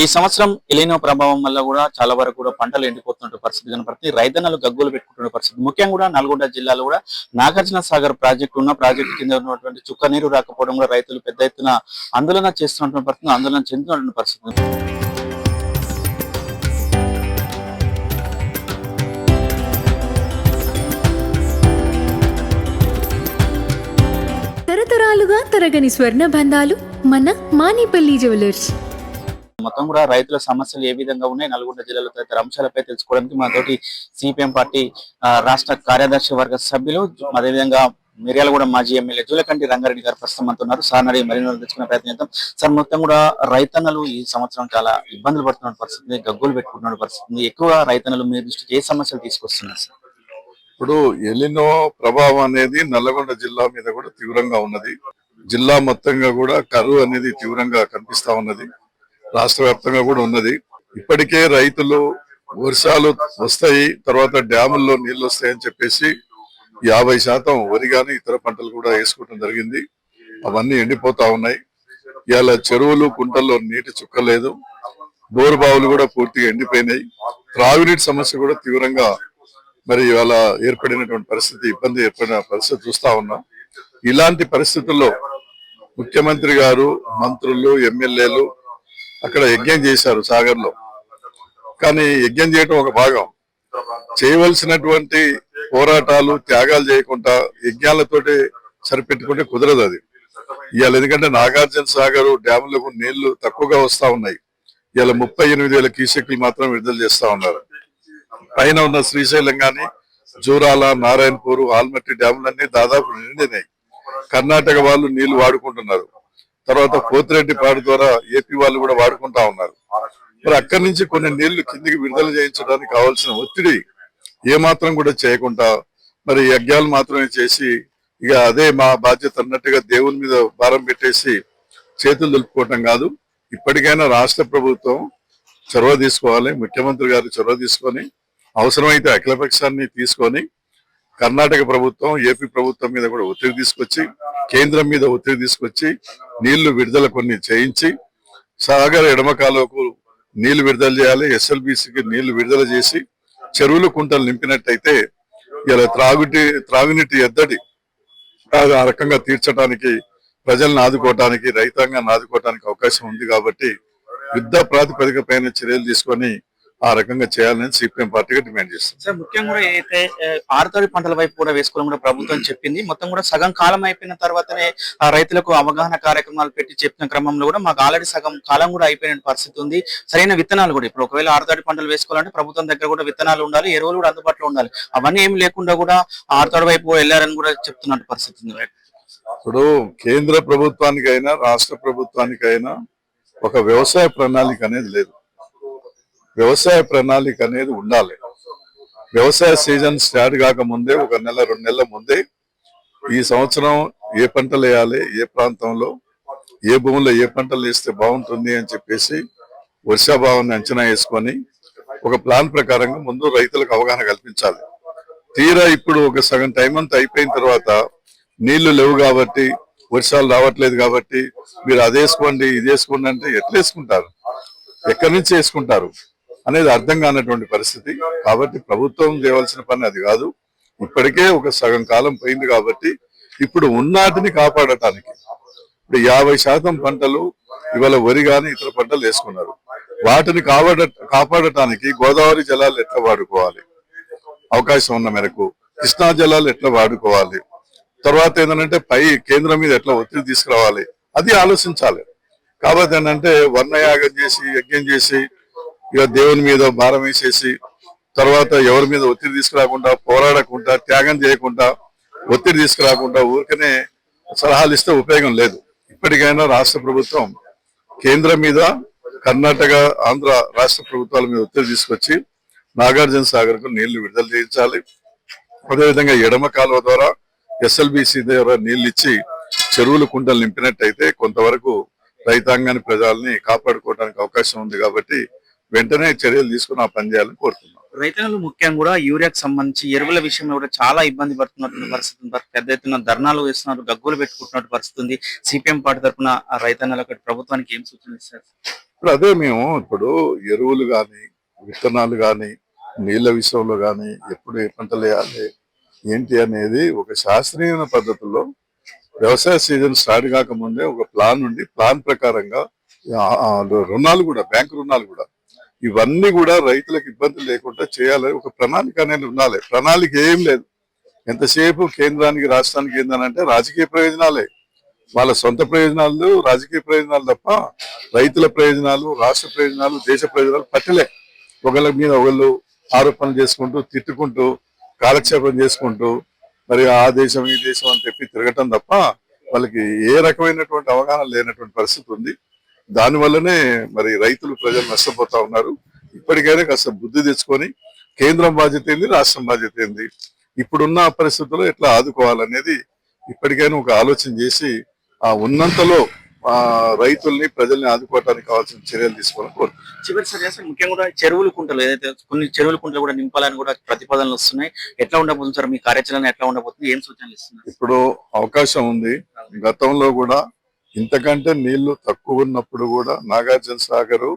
ఈ సంవత్సరం ఎలినో ప్రభావం వల్ల కూడా చాలా వరకు కూడా పంటలు ఎండిపోతున్న పరిస్థితి కనపడుతుంది. రైతన్నలు గగ్గోలు పెట్టుకుంటున్న పరిస్థితి. ముఖ్యంగా కూడా నల్గొండ జిల్లాలో కూడా నాగార్జున సాగర్ ప్రాజెక్టు కింద ఉన్నటువంటి చుక్క నీరు రాకపోవడం కూడా రైతులు పెద్ద ఎత్తున ఆందోళన చేస్తున్నటువంటి పరిస్థితి, ఆందోళన చెందుతున్నటువంటి పరిస్థితి. తరతరాలుగా తరగని స్వర్ణ బంధాలు మన మానిపల్లి జ్యువెలర్స్. మొత్తం కూడా రైతుల సమస్యలు ఏ విధంగా ఉన్నాయి, నల్గొండ జిల్లాలో తదితర అంశాలపై తెలుసుకోవడానికి మాతోటి సిపిఎం పార్టీ రాష్ట్ర కార్యదర్శి వర్గ సభ్యులు, అదేవిధంగా మిర్యాలగూడ మాజీ ఎమ్మెల్యే జూలకంటి రంగారెడ్డి గారు ప్రస్తుతం అంతా ఉన్నారు. సార్ నడి మరిన్ని తెచ్చుకునే ప్రయత్నం చేద్దాం. సార్, మొత్తం కూడా రైతన్నలు ఈ సంవత్సరం చాలా ఇబ్బందులు పడుతున్న పరిస్థితి, గగ్గోలు పెట్టుకుంటున్న పరిస్థితి. ఎక్కువగా రైతన్నలు మీ దృష్టికి ఏ సమస్యలు తీసుకొస్తున్నారు సార్? ఇప్పుడు ఎలినో ప్రభావం అనేది నల్లగొండ జిల్లా మీద కూడా తీవ్రంగా ఉన్నది. జిల్లా మొత్తంగా కూడా కరువు అనేది తీవ్రంగా కనిపిస్తా ఉన్నది. రాష్ట్ర వ్యాప్తంగా కూడా ఉన్నది. ఇప్పటికే రైతులు వర్షాలు వస్తాయి, తర్వాత డ్యాముల్లో నీళ్లు వస్తాయని చెప్పేసి 50% వరి గాని ఇతర పంటలు కూడా వేసుకోవడం జరిగింది. అవన్నీ ఎండిపోతా ఉన్నాయి. ఇవాళ చెరువులు కుంటల్లో నీటి చుక్కలేదు. బోరు బావులు కూడా పూర్తిగా ఎండిపోయినాయి. త్రాగునీటి సమస్య కూడా తీవ్రంగా మరి ఇవాళ ఏర్పడినటువంటి పరిస్థితి, ఇబ్బంది ఏర్పడిన పరిస్థితి చూస్తా ఉన్నాం. ఇలాంటి పరిస్థితుల్లో ముఖ్యమంత్రి గారు, మంత్రులు, ఎమ్మెల్యేలు అక్కడ యజ్ఞం చేశారు సాగర్ లో. కానీ యజ్ఞం చేయటం ఒక భాగం, చేయవలసినటువంటి పోరాటాలు, త్యాగాలు చేయకుండా యజ్ఞాలతోటి సరిపెట్టుకుంటే కుదరదు అది. ఇవాళ ఎందుకంటే నాగార్జున సాగర్ డ్యాములకు నీళ్లు తక్కువగా వస్తా ఉన్నాయి. ఇవాళ 38,000 క్యూసెక్లు మాత్రం విడుదల చేస్తా ఉన్నారు. పైన ఉన్న శ్రీశైలం గాని, జూరాల, నారాయణపూర్, ఆల్మట్టి డ్యాములన్నీ దాదాపు నిండినాయి. కర్ణాటక వాళ్ళు నీళ్లు వాడుకుంటున్నారు. తర్వాత పోతిరెడ్డిపాడు ద్వారా ఏపీ వాళ్ళు కూడా వాడుకుంటా ఉన్నారు. మరి అక్కడి నుంచి కొన్ని నీళ్లు కిందికి విడుదల చేయించడానికి కావాల్సిన ఒత్తిడి ఏమాత్రం కూడా చేయకుండా మరి యజ్ఞాలు మాత్రమే చేసి ఇక అదే మా బాధ్యత అన్నట్టుగా దేవుని మీద భారం పెట్టేసి చేతులు దులుపుకోవటం కాదు. ఇప్పటికైనా రాష్ట్ర ప్రభుత్వం చొరవ తీసుకోవాలి. ముఖ్యమంత్రి గారు చొరవ తీసుకొని అవసరమైతే అఖిలపక్షాన్ని తీసుకొని కర్ణాటక ప్రభుత్వం, ఏపీ ప్రభుత్వం మీద కూడా ఒత్తిడి తీసుకొచ్చి, కేంద్రం మీద ఒత్తిడి తీసుకొచ్చి నీళ్లు విడుదల కొన్ని చేయించి సాగర్ ఎడమ కాలువకు నీళ్లు విడుదల చేయాలి. ఎస్ఎల్బిసికి నీళ్లు విడుదల చేసి చెరువులు కుంటలు నింపినట్టయితే ఇలా త్రాగునీటి ఎద్దడి ఆ రకంగా తీర్చడానికి, ప్రజలను ఆదుకోవటానికి, రైతాంగాన్ని ఆదుకోవటానికి అవకాశం ఉంది. కాబట్టి యుద్ధ ప్రాతిపదిక పైన చర్యలు తీసుకొని ఆ రకంగా చేయాలని సిపిఎం పార్టీగా డిమాండ్ చేస్తుంది. సార్, ముఖ్యంగా కూడా అయితే ఆరుతడి పంటల వైపు కూడా వేసుకోవడం కూడా ప్రభుత్వం చెప్పింది. మొత్తం కూడా సగం కాలం అయిపోయిన తర్వాతనే ఆ రైతులకు అవగాహన కార్యక్రమాలు పెట్టి చెప్పిన క్రమంలో కూడా మాకు ఆల్రెడీ సగం కాలం కూడా అయిపోయిన పరిస్థితి ఉంది. సరైన విత్తనాలు కూడా ఇప్పుడు ఒకవేళ ఆరుతడి పంటలు వేసుకోవాలంటే ప్రభుత్వం దగ్గర కూడా విత్తనాలు ఉండాలి, ఎరువులు కూడా అందుబాటులో ఉండాలి. అవన్నీ ఏమి లేకుండా కూడా ఆరుతడి వైపు వెళ్ళారని కూడా చెప్తున్నట్టు పరిస్థితి ఉంది. ఇప్పుడు కేంద్ర ప్రభుత్వానికైనా రాష్ట్ర ప్రభుత్వానికైనా ఒక వ్యవసాయ ప్రణాళిక అనేది లేదు. వ్యవసాయ ప్రణాళిక అనేది ఉండాలి. వ్యవసాయ సీజన్ స్టార్ట్ కాకముందే 1 నెల 2 నెలల ముందే ఈ సంవత్సరం ఏ పంటలు వేయాలి, ఏ ప్రాంతంలో ఏ భూమిలో ఏ పంటలు వేస్తే బాగుంటుంది అని చెప్పేసి వర్షాభావాన్ని అంచనా వేసుకొని ఒక ప్లాన్ ప్రకారంగా ముందు రైతులకు అవగాహన కల్పించాలి. తీరా ఇప్పుడు ఒక సగం టైం అంతా అయిపోయిన తర్వాత నీళ్లు లేవు కాబట్టి, వర్షాలు రావట్లేదు కాబట్టి మీరు అది వేసుకోండి, ఇది వేసుకోండి అంటే ఎట్లా వేసుకుంటారు, ఎక్కడి నుంచి వేసుకుంటారు అనేది అర్థం కానటువంటి పరిస్థితి. కాబట్టి ప్రభుత్వం చేయవలసిన పని అది కాదు. ఇప్పటికే ఒక సగం కాలం పోయింది కాబట్టి ఇప్పుడు ఉన్నాటిని కాపాడటానికి ఇప్పుడు 50% పంటలు ఇవాళ వరి గాని ఇతర పంటలు వేసుకున్నారు. వాటిని కాపాడటానికి గోదావరి జలాలు ఎట్లా వాడుకోవాలి, అవకాశం ఉన్న మేరకు కృష్ణా జలాలు ఎట్లా వాడుకోవాలి, తర్వాత ఏంటంటే పై కేంద్రం మీద ఎట్లా ఒత్తిడి తీసుకురావాలి, అది ఆలోచించాలి. కాబట్టి ఏంటంటే వర్ణయాగం చేసి, యజ్ఞం చేసి, ఇక దేవుని మీద భారం వేసేసి తర్వాత ఎవరి మీద ఒత్తిడి తీసుకురాకుండా, పోరాడకుండా, త్యాగం చేయకుండా, ఒత్తిడి తీసుకురాకుండా ఊరికనే సలహాలు ఇస్తే ఉపయోగం లేదు. ఇప్పటికైనా రాష్ట్ర ప్రభుత్వం కేంద్రం మీద, కర్ణాటక, ఆంధ్ర రాష్ట్ర ప్రభుత్వాల మీద ఒత్తిడి తీసుకొచ్చి నాగార్జున సాగర్ కు నీళ్లు విడుదల చేయించాలి. అదేవిధంగా ఎడమ కాలువ ద్వారా ఎస్ఎల్బిసి ద్వారా నీళ్లు ఇచ్చి చెరువులు కుంటలు నింపినట్టయితే కొంతవరకు రైతాంగాన్ని, ప్రజల్ని కాపాడుకోవడానికి అవకాశం ఉంది. కాబట్టి వెంటనే చర్యలు తీసుకుని ఆ పని చేయాలని కోరుతున్నాం. రైతులు ముఖ్యంగా కూడా యూరియాకి సంబంధించి ఎరువుల విషయంలో కూడా చాలా ఇబ్బంది పడుతున్నటువంటి పరిస్థితి ఉంది. పెద్ద ఎత్తున ధర్నాలు వేస్తున్నారు, గగ్గోలు పెట్టుకుంటున్నట్టు పరిస్థితి ఉంది. సిపిఎం పార్టీ తరఫున రైతన్నలకు ప్రభుత్వానికి ఏం సూచనలు ఇస్తారు? ఇప్పుడు అదే మేము ఇప్పుడు ఎరువులు గాని విత్తనాలు గాని నీళ్ళ విషయంలో గాని ఎప్పుడు ఏ పంటలు వేయాలి ఏంటి అనేది ఒక శాస్త్రీయ పద్ధతుల్లో వ్యవసాయ సీజన్ స్టార్ట్ కాకముందే ఒక ప్లాన్ ఉండి ప్లాన్ ప్రకారంగా రుణాలు కూడా బ్యాంకు రుణాలు కూడా ఇవన్నీ కూడా రైతులకు ఇబ్బంది లేకుండా చేయాలని ఒక ప్రణాళిక అనేది ఉండాలి. ప్రణాళిక ఏం లేదు. ఎంతసేపు కేంద్రానికి రాష్ట్రానికి ఏందనంటే రాజకీయ ప్రయోజనాలే, వాళ్ళ సొంత ప్రయోజనాలు రాజకీయ ప్రయోజనాలు తప్ప రైతుల ప్రయోజనాలు రాష్ట్ర ప్రయోజనాలు దేశ ప్రయోజనాలు పట్టలే. ఒకళ్ళ మీద ఒకళ్ళు ఆరోపణలు చేసుకుంటూ తిట్టుకుంటూ కాలక్షేపం చేసుకుంటూ మరి ఆ దేశం ఈ దేశం అని చెప్పి తిరగటం తప్ప వాళ్ళకి ఏ రకమైనటువంటి అవగాహన లేనటువంటి పరిస్థితి ఉంది. దానివల్లనే మరి రైతులు ప్రజలు నష్టపోతా ఉన్నారు. ఇప్పటికైనా కాస్త బుద్ధి తెచ్చుకొని కేంద్రం బాధ్యత ఏంది రాష్ట్రం బాధ్యత ఏంది ఇప్పుడున్న పరిస్థితుల్లో ఎట్లా ఆదుకోవాలనేది ఇప్పటికైనా ఒక ఆలోచన చేసి ఆ ఉన్నంతలో రైతుల్ని ప్రజల్ని ఆదుకోవడానికి కావాల్సిన చర్యలు తీసుకోవాలని కోరుతున్నాను. చివరిసారి అసలు ముఖ్యంగా కూడా చెరువుల కుంటలు ఏదైతే కొన్ని చెరువుల కుంటలు కూడా నింపాలని కూడా ప్రతిపాదనలు వస్తున్నాయి. ఎట్లా ఉండబోతుంది సార్ మీ కార్యాచరణ ఎట్లా ఉండబోతుంది, ఏం సూచనలు ఇస్తున్నారు? ఇప్పుడు అవకాశం ఉంది. గతంలో కూడా ఇంతకంటే నీళ్లు తక్కువ ఉన్నప్పుడు కూడా నాగార్జున సాగర్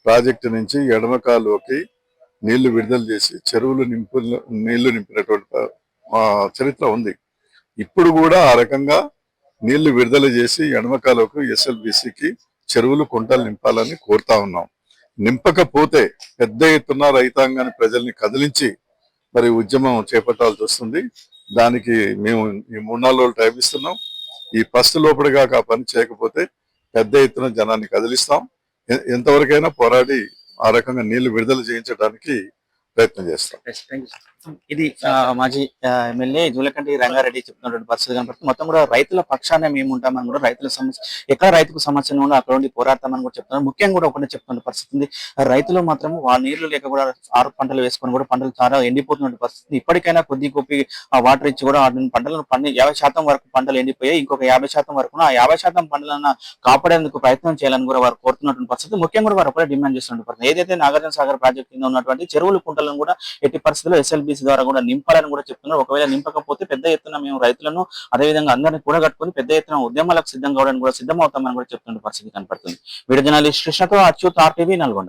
ప్రాజెక్టు నుంచి ఎడమ కాలువకి నీళ్లు విడుదల చేసి చెరువులు నీళ్లు నింపినటువంటి చరిత్ర ఉంది. ఇప్పుడు కూడా ఆ రకంగా నీళ్లు విడుదల చేసి ఎడమ కాలువకు ఎస్ఎల్బిసికి చెరువులు కుంటలు నింపాలని కోరుతా ఉన్నాం. నింపకపోతే పెద్ద ఎత్తున రైతాంగాన్ని ప్రజల్ని కదిలించి మరి ఉద్యమం చేపట్టాల్సి వస్తుంది. దానికి మేము ఈ 3-4 రోజులు టైం ఇస్తున్నాం. ఈ ఫస్ట్ లోపలిగా ఆ పని చేయకపోతే పెద్ద ఎత్తున జనాన్ని కదిలిస్తాం. ఎంతవరకైనా పోరాడి ఆ రకంగా నీళ్లు విడుదల చేయించడానికి ప్రయత్నం చేస్తాం. ఇది మాజీ ఎమ్మెల్యే జూలకంటి రంగారెడ్డి చెప్తున్నటువంటి పరిస్థితి కనపడుతుంది. మొత్తం కూడా రైతుల పక్షానే మేము ఉంటామని కూడా రైతుల సమస్య ఎక్కడ రైతుకు సమస్య ఉందో అక్కడ ఉండి పోరాడతామని కూడా చెప్తున్నారు. ముఖ్యంగా కూడా ఒకటి చెప్తున్న పరిస్థితి ఉంది. రైతులు మాత్రం వాళ్ళ నీళ్లు లేక కూడా 6 పంటలు వేసుకొని కూడా పంటలు చాలా ఎండిపోతున్న పరిస్థితి. ఇప్పటికైనా కొద్ది గొప్పి వాటర్ ఇచ్చి కూడా పంటలను 50% వరకు పంటలు ఎండిపోయాయి. ఇంకొక 50% వరకు ఆ 50% పంటలను కాపాడేందుకు ప్రయత్నం చేయాలని కూడా వారు కోరుతున్నటువంటి పరిస్థితి. ముఖ్యంగా కూడా వారు ఒకటే డిమాండ్ చేస్తున్న పరిస్థితి ఏదైతే నాగార్జున సాగర్ ప్రాజెక్ట్ కింద ఉన్నటువంటి చెరువుల కుంటలను కూడా ఎట్టి పరిస్థితుల్లో ఎస్ఎల్బిసి ద్వారా కూడా నింపాలని కూడా చెప్తున్నారు. ఒకవేళ నింపకపోతే పెద్ద ఎత్తున మేము రైతులను అదేవిధంగా అందరినీ కూడగట్టుకుని పెద్ద ఎత్తున ఉద్యమాలకు సిద్ధం కావడానికి కూడా సిద్ధమవుతామని కూడా చెప్తున్న పరిస్థితి కనపడుతుంది. వీడియో జర్నలిస్ట్ కృష్ణతో అచ్యుత్ RTV నల్గొండ.